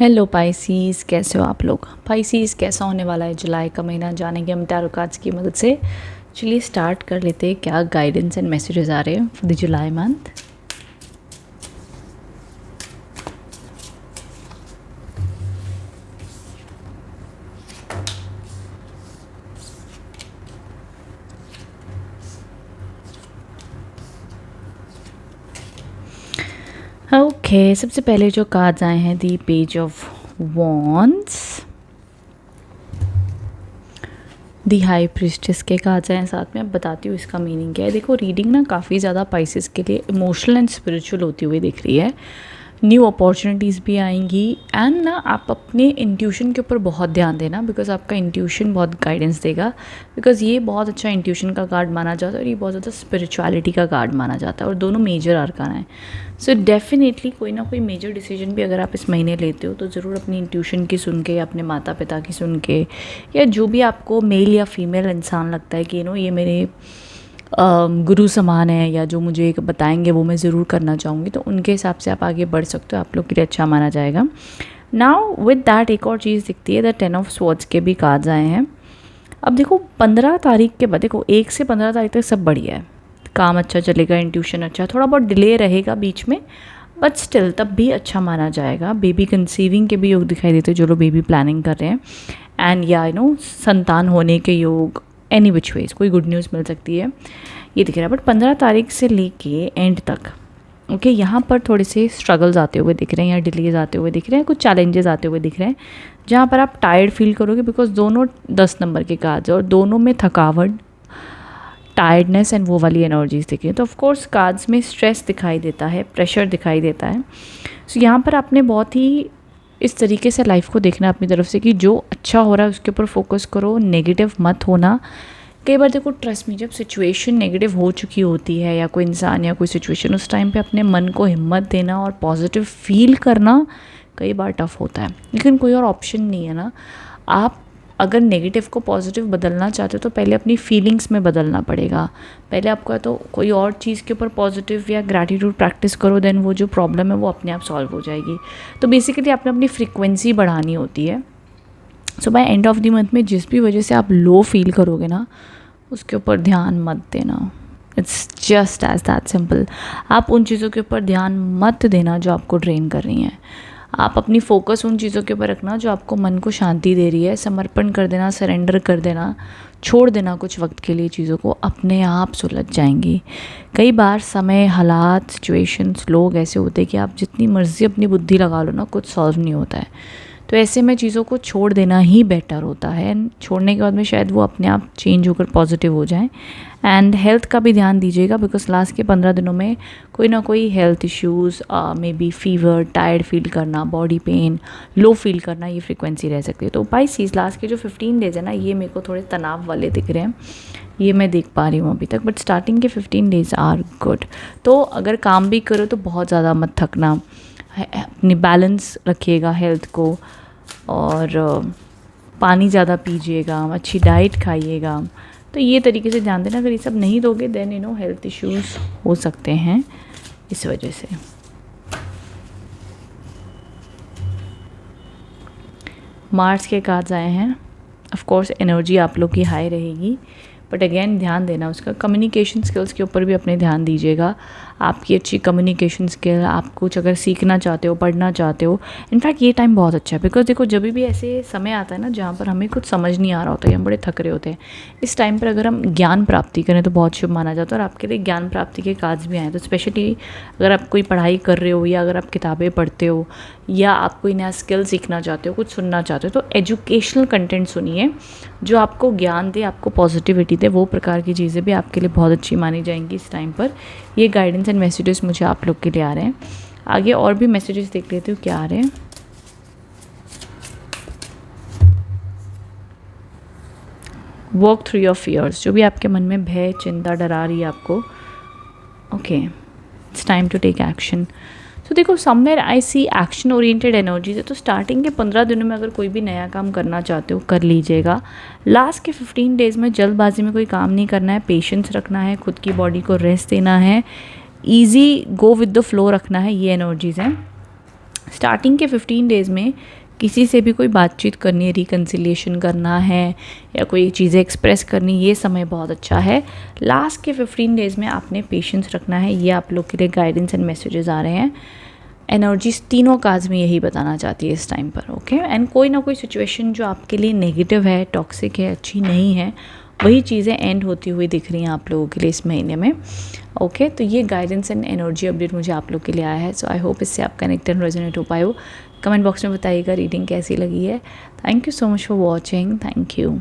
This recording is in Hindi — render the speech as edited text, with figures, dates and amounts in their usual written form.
हेलो पाइसीज़, कैसे हो आप लोग। पाइसीज़ कैसा होने वाला है जुलाई का महीना जानेंगे हम टैरो कार्ड्स की मदद से। चलिए स्टार्ट कर लेते हैं, क्या गाइडेंस एंड मैसेजेस आ रहे हैं for the July month. Okay, सबसे पहले जो कार्ड्स आए हैं दी page of wands, the high priestess के कार्ड्स आए हैं। साथ में अब बताती हूँ इसका मीनिंग क्या है। देखो, रीडिंग ना काफ़ी ज़्यादा पाइसेस के लिए इमोशनल एंड स्पिरिचुअल होती हुई दिख रही है। न्यू अपॉर्चुनिटीज़ भी आएंगी एंड ना आप अपने इंट्यूशन के ऊपर बहुत ध्यान देना, बिकॉज आपका इंट्यूशन बहुत गाइडेंस देगा। बिकॉज ये बहुत अच्छा इंट्यूशन का कार्ड माना जाता है और ये बहुत ज़्यादा स्पिरिचुअलिटी का कार्ड माना जाता है और दोनों मेजर आर्कान है। सो डेफिनेटली कोई ना कोई मेजर डिसीजन भी अगर आप इस महीने लेते हो तो ज़रूर अपनी इंट्यूशन की सुन के या अपने माता पिता की सुन के, या जो भी आपको मेल या फीमेल इंसान लगता है कि ये मेरे गुरु समान है या जो मुझे बताएंगे वो मैं ज़रूर करना चाहूँगी, तो उनके हिसाब से आप आगे बढ़ सकते हो। आप लोग के लिए अच्छा माना जाएगा। नाउ विद दैट एक और चीज़ दिखती है, द 10 ऑफ स्वॉर्ड्स के भी कार्ड्स आए हैं। अब देखो 15 तारीख के बाद, देखो 1 से 15 तारीख तक सब बढ़िया है, काम अच्छा चलेगा, इंट्यूशन अच्छा, थोड़ा बहुत डिले रहेगा बीच में बट स्टिल तब भी अच्छा माना जाएगा। बेबी कंसीविंग के भी योग दिखाई देते हैं जो लोग बेबी प्लानिंग कर रहे हैं, एंड या संतान होने के योग, एनी विच वेज कोई गुड न्यूज़ मिल सकती है, ये दिख रहा है। बट 15 तारीख से लेके एंड तक ओके, यहाँ पर थोड़े से स्ट्रगल्स आते हुए दिख रहे हैं या डिलेज आते हुए दिख रहे हैं, कुछ चैलेंजेस आते हुए दिख रहे हैं जहाँ पर आप टायर्ड फील करोगे, बिकॉज दोनों 10 नंबर के कार्ड्स और दोनों में थकावट, टायर्डनेस एंड वो वाली एनर्जीज दिख रही है। तो ऑफकोर्स कार्ड्स में स्ट्रेस दिखाई देता है, प्रेशर दिखाई देता है। सो यहाँ पर आपने बहुत ही इस तरीके से लाइफ को देखना अपनी तरफ से कि जो अच्छा हो रहा है उसके ऊपर फोकस करो, नेगेटिव मत होना। कई बार देखो, ट्रस्ट में जब सिचुएशन नेगेटिव हो चुकी होती है या कोई इंसान या कोई सिचुएशन, उस टाइम पे अपने मन को हिम्मत देना और पॉजिटिव फील करना कई बार टफ होता है, लेकिन कोई और ऑप्शन नहीं है ना। आप अगर नेगेटिव को पॉजिटिव बदलना चाहते हो तो पहले अपनी फीलिंग्स में बदलना पड़ेगा। पहले आपको तो कोई और चीज़ के ऊपर पॉजिटिव या ग्रैटिट्यूड प्रैक्टिस करो, देन वो जो प्रॉब्लम है वो अपने आप सॉल्व हो जाएगी। तो बेसिकली आपने अपनी फ्रीक्वेंसी बढ़ानी होती है। So by end of the month में जिस भी वजह से आप लो फील करोगे ना, उसके ऊपर ध्यान मत देना। It's just as that simple. आप उन चीज़ों के ऊपर ध्यान मत देना जो आपको ड्रेन कर रही हैं। आप अपनी फोकस उन चीज़ों के ऊपर रखना जो आपको मन को शांति दे रही है। समर्पण कर देना, सरेंडर कर देना, छोड़ देना कुछ वक्त के लिए चीज़ों को, अपने आप सुलझ जाएंगी। कई बार समय, हालात, सिचुएशंस, लोग ऐसे होते हैं कि आप जितनी मर्ज़ी अपनी बुद्धि लगा लो ना, कुछ सॉल्व नहीं होता है। तो ऐसे में चीज़ों को छोड़ देना ही बेटर होता है, एंड छोड़ने के बाद में शायद वो अपने आप चेंज होकर पॉजिटिव हो जाए। एंड हेल्थ का भी ध्यान दीजिएगा, बिकॉज लास्ट के 15 दिनों में कोई ना कोई health issues, may be fever, tired feel करना, बॉडी पेन, लो फील करना, ये फ्रीक्वेंसी रह सकती है। तो पाइसेस लास्ट के जो 15 डेज़ है ना, ये मेरे को थोड़े तनाव वाले दिख रहे हैं, ये मैं देख पा रही हूँ अभी तक। बट स्टार्टिंग के 15 डेज़ आर गुड। तो अगर काम भी करो तो बहुत ज़्यादा मत थकना, अपनी बैलेंस रखिएगा हेल्थ को, और पानी ज़्यादा पीजिएगा, अच्छी डाइट खाइएगा। तो ये तरीके से ध्यान देना। अगर ये सब नहीं दोगे देन हेल्थ इश्यूज़ हो सकते हैं इस वजह से। मार्स के कार्ड्स आए हैं। ऑफ कोर्स एनर्जी आप लोग की हाई रहेगी, बट अगेन ध्यान देना उसका। कम्युनिकेशन स्किल्स के ऊपर भी अपने ध्यान दीजिएगा। आपकी अच्छी कम्युनिकेशन स्किल, आप कुछ अगर सीखना चाहते हो, पढ़ना चाहते हो, इनफैक्ट ये टाइम बहुत अच्छा है। बिकॉज देखो, जब भी ऐसे समय आता है ना जहाँ पर हमें कुछ समझ नहीं आ रहा होता है, हम बड़े थक रहे होते हैं, इस टाइम पर अगर हम ज्ञान प्राप्ति करें तो बहुत शुभ माना जाता है। और आपके लिए ज्ञान प्राप्ति के कार्ड्स भी आए। तो स्पेशली अगर आप कोई पढ़ाई कर रहे हो, या अगर आप किताबें पढ़ते हो, या आप कोई नया स्किल सीखना चाहते हो, कुछ सुनना चाहते हो, तो एजुकेशनल कंटेंट सुनिए जो आपको ज्ञान दे, आपको पॉजिटिविटी दे। वो प्रकार की चीज़ें भी आपके लिए बहुत अच्छी मानी जाएंगी इस टाइम पर। ये गाइडेंस एंड मैसेजेस मुझे आप लोग के लिए आ रहे हैं। आगे और भी मैसेजेस देख लेते हो क्या आ रहे हैं। वर्क थ्रू योर फियर्स, जो भी आपके मन में भय, चिंता, डरा रही है आपको, okay, it's time to take action. तो देखो, somewhere I see action oriented energies है। तो स्टार्टिंग के 15 दिनों में अगर कोई भी नया काम करना चाहते हो कर लीजिएगा। लास्ट के 15 डेज़ में जल्दबाजी में कोई काम नहीं करना है, पेशेंस रखना है, खुद की बॉडी को रेस्ट देना है, easy go with the flow रखना है, ये एनर्जीज़ हैं। स्टार्टिंग के 15 डेज़ में किसी से भी कोई बातचीत करनी है, रिकन्सिलिएशन करना है या कोई चीज़ें एक्सप्रेस करनी, ये समय बहुत अच्छा है। लास्ट के 15 डेज़ में आपने पेशेंस रखना है, ये आप लोग के लिए गाइडेंस एंड मैसेजेस आ रहे हैं। एनर्जीज तीनों कार्ड्स में यही बताना चाहती है इस टाइम पर, ओके। एंड कोई ना कोई सिचुएशन जो आपके लिए नेगेटिव है, टॉक्सिक है, अच्छी नहीं है, वही चीज़ें एंड होती हुई दिख रही हैं आप लोगों के लिए इस महीने में, ओके। तो ये गाइडेंस एंड एनर्जी अपडेट मुझे आप लोग के लिए आया है। सो आई होप इससे आप कनेक्ट एंड रेजोनेट हो पाए हो। कमेंट बॉक्स में बताइएगा रीडिंग कैसी लगी है। Thank you so much for watching. Thank you.